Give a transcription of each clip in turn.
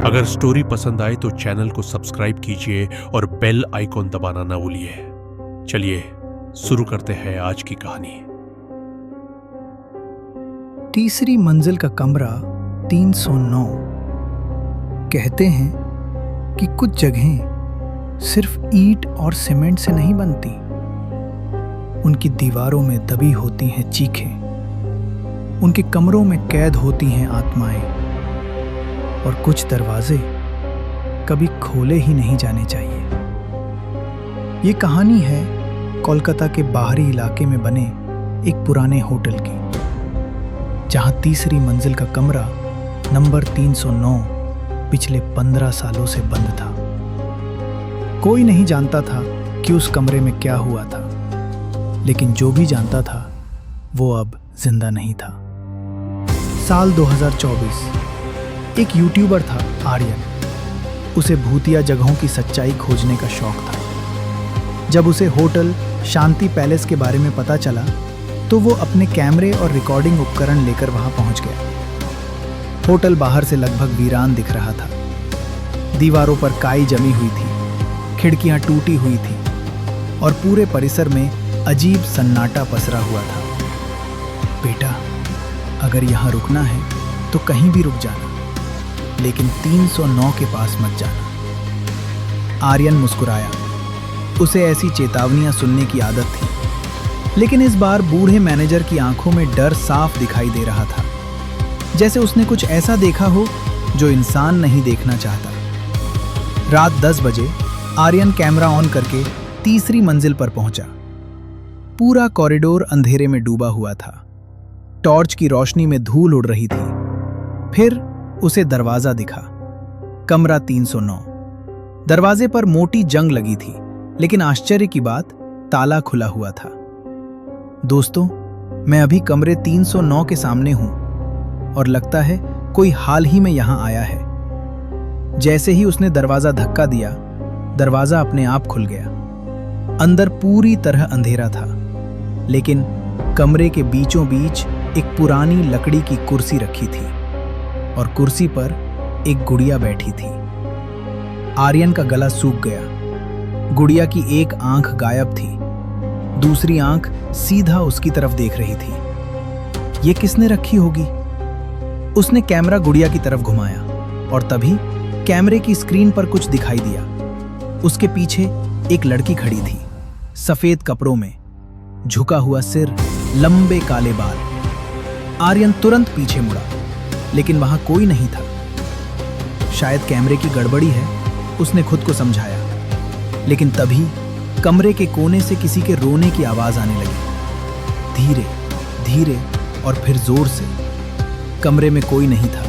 अगर स्टोरी पसंद आए तो चैनल को सब्सक्राइब कीजिए और बेल आइकॉन दबाना ना भूलिए। चलिए शुरू करते हैं आज की कहानी। तीसरी मंजिल का कमरा 309। कहते हैं कि कुछ जगहें सिर्फ ईंट और सीमेंट से नहीं बनती, उनकी दीवारों में दबी होती हैं चीखें, उनके कमरों में कैद होती हैं आत्माएं, और कुछ दरवाजे कभी खोले ही नहीं जाने चाहिए। ये कहानी है कोलकाता के बाहरी इलाके में बने एक पुराने होटल की, जहां तीसरी मंजिल का कमरा नंबर 309 पिछले 15 सालों से बंद था। कोई नहीं जानता था कि उस कमरे में क्या हुआ था, लेकिन जो भी जानता था वो अब जिंदा नहीं था। साल 2024। एक यूट्यूबर था आर्यन। उसे भूतिया जगहों की सच्चाई खोजने का शौक था। जब उसे होटल शांति पैलेस के बारे में पता चला तो वो अपने कैमरे और रिकॉर्डिंग उपकरण लेकर वहां पहुंच गया। होटल बाहर से लगभग वीरान दिख रहा था। दीवारों पर काई जमी हुई थी, खिड़कियां टूटी हुई थी और पूरे परिसर में अजीब सन्नाटा पसरा हुआ था। बेटा, अगर यहां रुकना है तो कहीं भी रुक जाना, लेकिन 309 के पास मत जाना। आर्यन मुस्कुराया। उसे ऐसी चेतावनियां सुनने की आदत थी, लेकिन इस बार बूढ़े मैनेजर की आंखों में डर साफ दिखाई दे रहा था, जैसे उसने कुछ ऐसा देखा हो जो इंसान नहीं देखना चाहता। रात 10 बजे आर्यन कैमरा ऑन करके तीसरी मंजिल पर पहुंचा। पूरा कॉरिडोर अंधेरे में डूबा हुआ था। टॉर्च की रोशनी में धूल उड़ रही थी। फिर उसे दरवाजा दिखा। कमरा 309। दरवाजे पर मोटी जंग लगी थी, लेकिन आश्चर्य की बात, ताला खुला हुआ था। दोस्तों, मैं अभी कमरे 309 के सामने हूं और लगता है कोई हाल ही में यहां आया है। जैसे ही उसने दरवाजा धक्का दिया, दरवाजा अपने आप खुल गया। अंदर पूरी तरह अंधेरा था, लेकिन कमरे के बीचों बीच एक पुरानी लकड़ी की कुर्सी रखी थी और कुर्सी पर एक गुड़िया बैठी थी। आर्यन का गला सूख गया। गुड़िया की एक आंख गायब थी, दूसरी आंख सीधा उसकी तरफ देख रही थी। ये किसने रखी होगी? उसने कैमरा गुड़िया की तरफ घुमाया और तभी कैमरे की स्क्रीन पर कुछ दिखाई दिया। उसके पीछे एक लड़की खड़ी थी, सफेद कपड़ों में, झुका हुआ सिर, लंबे काले बाल। आर्यन तुरंत पीछे मुड़ा, लेकिन वहां कोई नहीं था। शायद कैमरे की गड़बड़ी है, उसने खुद को समझाया। लेकिन तभी कमरे के कोने से किसी के रोने की आवाज आने लगी, धीरे धीरे और फिर जोर से। कमरे में कोई नहीं था,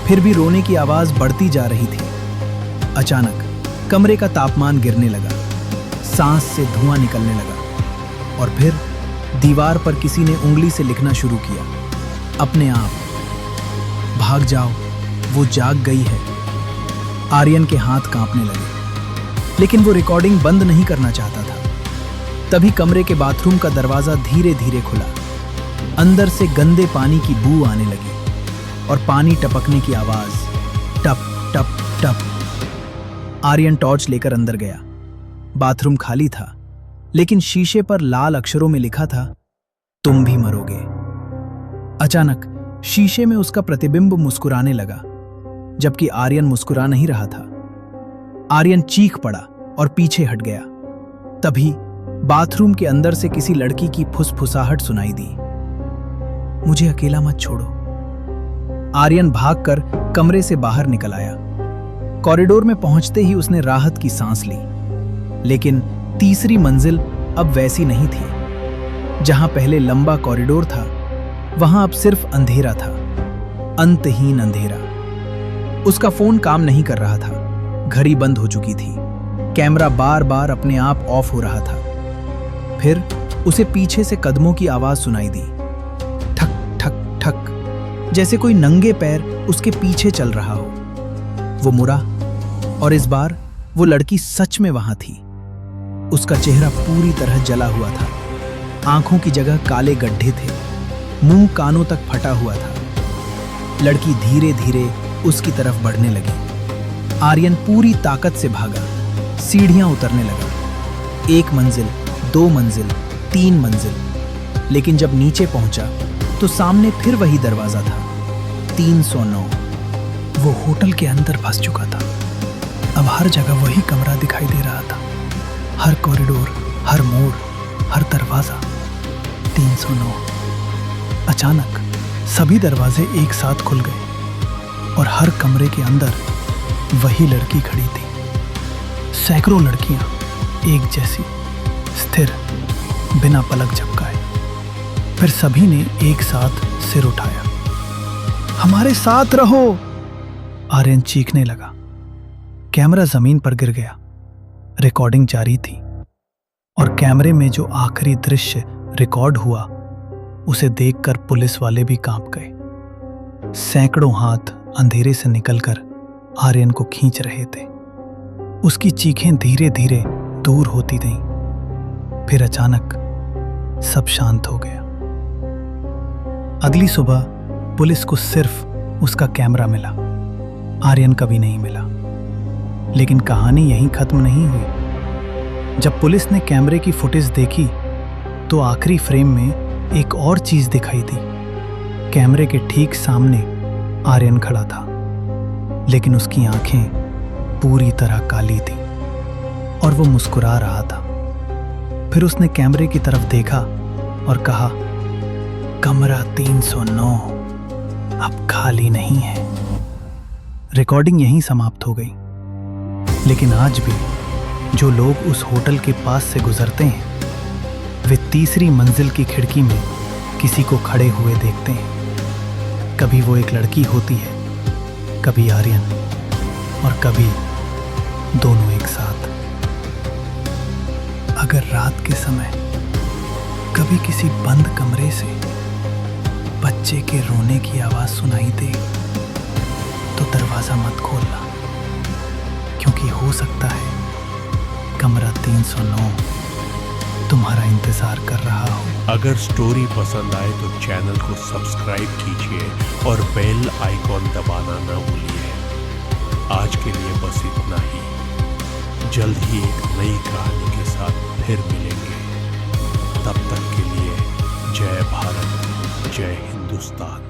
फिर भी रोने की आवाज बढ़ती जा रही थी। अचानक कमरे का तापमान गिरने लगा, सांस से धुआं निकलने लगा और फिर दीवार पर किसी ने उंगली से लिखना शुरू किया, अपने आप, भाग जाओ, वो जाग गई है। आर्यन के हाथ कांपने लगे, लेकिन वो रिकॉर्डिंग बंद नहीं करना चाहता था। तभी कमरे के बाथरूम का दरवाजा धीरे धीरे खुला। अंदर से गंदे पानी की बू आने लगी और पानी टपकने की आवाज, टप टप टप। आर्यन टॉर्च लेकर अंदर गया। बाथरूम खाली था, लेकिन शीशे पर लाल अक्षरों में लिखा था, तुम भी मरोगे। अचानक शीशे में उसका प्रतिबिंब मुस्कुराने लगा, जबकि आर्यन मुस्कुरा नहीं रहा था। आर्यन चीख पड़ा और पीछे हट गया। तभी बाथरूम के अंदर से किसी लड़की की फुसफुसाहट सुनाई दी, मुझे अकेला मत छोड़ो। आर्यन भागकर कमरे से बाहर निकल आया। कॉरिडोर में पहुंचते ही उसने राहत की सांस ली, लेकिन तीसरी मंजिल अब वैसी नहीं थी। जहां पहले लंबा कॉरिडोर था, वहां अब सिर्फ अंधेरा था, अंतहीन अंधेरा। उसका फोन काम नहीं कर रहा था, घड़ी बंद हो चुकी थी, कैमरा बार बार अपने आप ऑफ हो रहा था। फिर उसे पीछे से कदमों की आवाज सुनाई दी, ठक ठक ठक, जैसे कोई नंगे पैर उसके पीछे चल रहा हो। वो मुड़ा और इस बार वो लड़की सच में वहां थी। उसका चेहरा पूरी तरह जला हुआ था, आंखों की जगह काले गड्ढे थे, मुंह कानों तक फटा हुआ था। लड़की धीरे धीरे उसकी तरफ बढ़ने लगी। आर्यन पूरी ताकत से भागा, सीढ़ियां उतरने लगा। 1 मंजिल, 2 मंजिल, 3 मंजिल। लेकिन जब नीचे पहुंचा तो सामने फिर वही दरवाजा था, 309। वो होटल के अंदर फंस चुका था। अब हर जगह वही कमरा दिखाई दे रहा था, हर कॉरिडोर, हर मोड़, हर दरवाजा। 309। अचानक सभी दरवाजे एक साथ खुल गए और हर कमरे के अंदर वही लड़की खड़ी थी। सैकड़ों लड़कियां एक जैसी, स्थिर, बिना पलक झपकाए। फिर सभी ने एक साथ सिर उठाया। हमारे साथ रहो, आर्यन चीखने लगा। कैमरा जमीन पर गिर गया। रिकॉर्डिंग जारी थी और कैमरे में जो आखिरी दृश्य रिकॉर्ड हुआ उसे देखकर पुलिस वाले भी कांप गए। सैकड़ों हाथ अंधेरे से निकलकर आर्यन को खींच रहे थे। उसकी चीखें धीरे धीरे दूर होती गईं। फिर अचानक सब शांत हो गया। अगली सुबह पुलिस को सिर्फ उसका कैमरा मिला, आर्यन कभी नहीं मिला। लेकिन कहानी यहीं खत्म नहीं हुई। जब पुलिस ने कैमरे की फुटेज देखी तो आखिरी फ्रेम में एक और चीज दिखाई दी। कैमरे के ठीक सामने आर्यन खड़ा था, लेकिन उसकी आंखें पूरी तरह काली थी और वो मुस्कुरा रहा था। फिर उसने कैमरे की तरफ देखा और कहा, कमरा 309 अब खाली नहीं है। रिकॉर्डिंग यहीं समाप्त हो गई। लेकिन आज भी जो लोग उस होटल के पास से गुजरते हैं वे तीसरी मंजिल की खिड़की में किसी को खड़े हुए देखते हैं। कभी वो एक लड़की होती है, कभी आर्यन, और कभी दोनों एक साथ। अगर रात के समय कभी किसी बंद कमरे से बच्चे के रोने की आवाज सुनाई दे तो दरवाजा मत खोलना, क्योंकि हो सकता है कमरा 309 तुम्हारा इंतजार कर रहा हो। अगर स्टोरी पसंद आए तो चैनल को सब्सक्राइब कीजिए और बेल आइकॉन दबाना न भूलिए। आज के लिए बस इतना ही। जल्द ही एक नई कहानी के साथ फिर मिलेंगे। तब तक के लिए जय भारत, जय हिंदुस्तान।